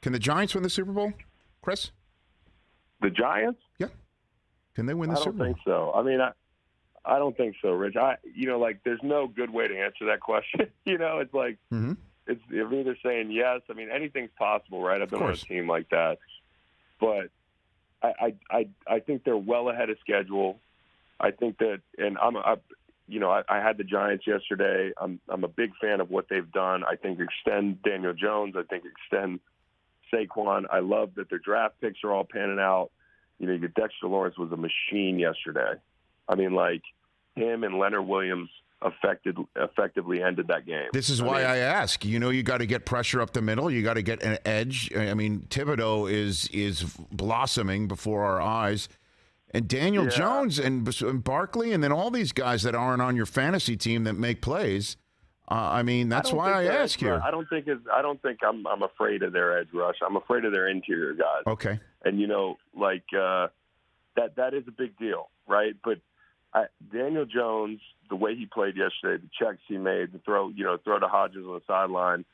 Can the Giants win the Super Bowl, Chris? The Giants? Yeah. Can they win the Super Bowl? I don't think so. I mean, I don't think so, Rich. There's no good way to answer that question. It's like it's I'm either saying yes. I mean, anything's possible, right? I've been on a team like that, but I think they're well ahead of schedule. I think that, and I had the Giants yesterday. I'm a big fan of what they've done. I think extend Daniel Jones. I think extend Saquon. I love that their draft picks are all panning out. You get Dexter Lawrence was a machine yesterday. I mean, like him and Leonard Williams effectively ended that game. This is why I ask. You got to get pressure up the middle. You got to get an edge. I mean, Thibodeau is blossoming before our eyes. And Daniel Jones and Barkley and then all these guys that aren't on your fantasy team that make plays. That's why I ask here. I don't think I'm afraid of their edge rush. I'm afraid of their interior guys. Okay. And that is a big deal, right? But Daniel Jones, the way he played yesterday, the checks he made, the throw to Hodges on the sideline,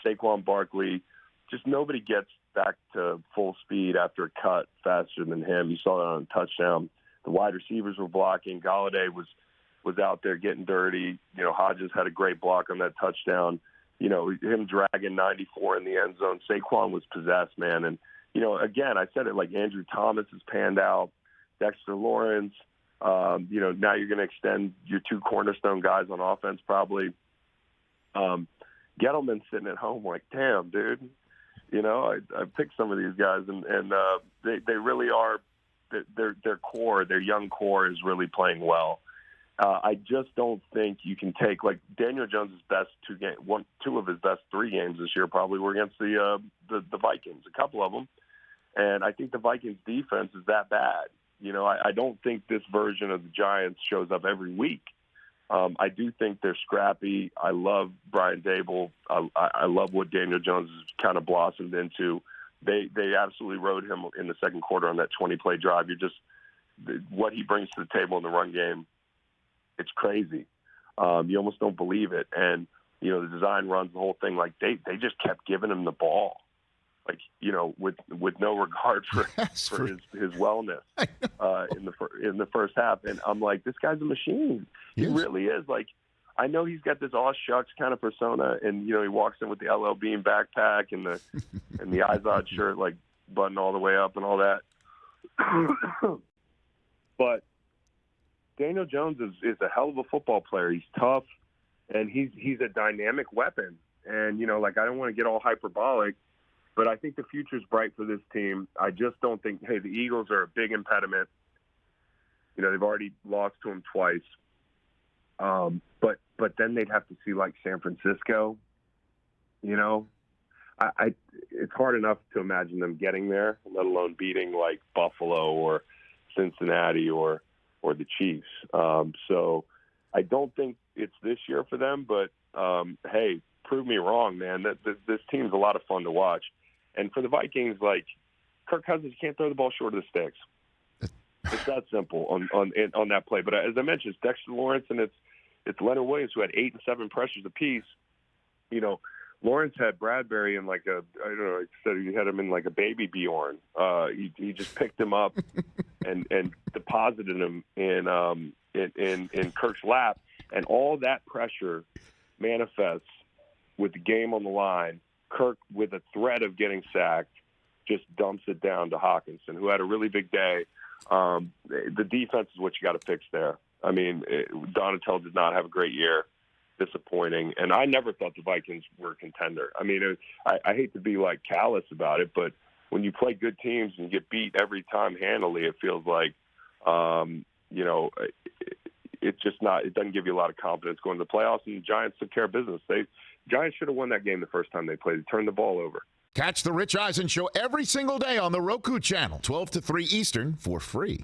Saquon Barkley, just nobody gets back to full speed after a cut faster than him. You saw that on a touchdown. The wide receivers were blocking. Galladay was out there getting dirty. Hodges had a great block on that touchdown. Him dragging 94 in the end zone. Saquon was possessed, man. And, again, I said it, like Andrew Thomas has panned out, Dexter Lawrence. Now you're going to extend your two cornerstone guys on offense probably. Gettleman's sitting at home like, damn, dude. I picked some of these guys, and they really are. Their core, their young core, is really playing well. I just don't think you can take like Daniel Jones' best two of his best 3 games this year probably were against the Vikings, a couple of them, and I think the Vikings defense is that bad. I don't think this version of the Giants shows up every week. I do think they're scrappy. I love Brian Dable. I love what Daniel Jones has kind of blossomed into. They absolutely rode him in the second quarter on that 20-play drive. What he brings to the table in the run game, it's crazy. You almost don't believe it. And, the design runs, the whole thing, like they just kept giving him the ball. Like, with no regard for his wellness in the first half. And I'm like, this guy's a machine. He really is. Like, I know he's got this aw shucks kind of persona, and he walks in with the LL Bean backpack and the Izod shirt, like buttoned all the way up and all that. But Daniel Jones is a hell of a football player. He's tough, and he's a dynamic weapon. And I don't want to get all hyperbolic, but I think the future's bright for this team. I just don't think, the Eagles are a big impediment. They've already lost to them twice. But then they'd have to see like San Francisco. It's hard enough to imagine them getting there, let alone beating like Buffalo or Cincinnati or the Chiefs. So I don't think it's this year for them, but hey, prove me wrong, man. This team's a lot of fun to watch. And for the Vikings, like Kirk Cousins can't throw the ball short of the sticks. It's that simple on that play. But as I mentioned, it's Dexter Lawrence and it's Leonard Williams who had 8 and 7 pressures apiece. Lawrence had Bradbury in like I don't know, he said he had him in like a baby Bjorn. He just picked him up and deposited him in Kirk's lap, and all that pressure manifests with the game on the line. Kirk, with a threat of getting sacked, just dumps it down to Hawkinson, who had a really big day. The defense is what you got to fix there. I mean, Donatell did not have a great year. Disappointing. And I never thought the Vikings were a contender. I mean, I hate to be like callous about it, but when you play good teams and you get beat every time handily, it feels like, it's just not, it doesn't give you a lot of confidence going to the playoffs, and the Giants took care of business. Giants should have won that game the first time they played. They turned the ball over. Catch the Rich Eisen Show every single day on the Roku channel, 12 to 3 Eastern, for free.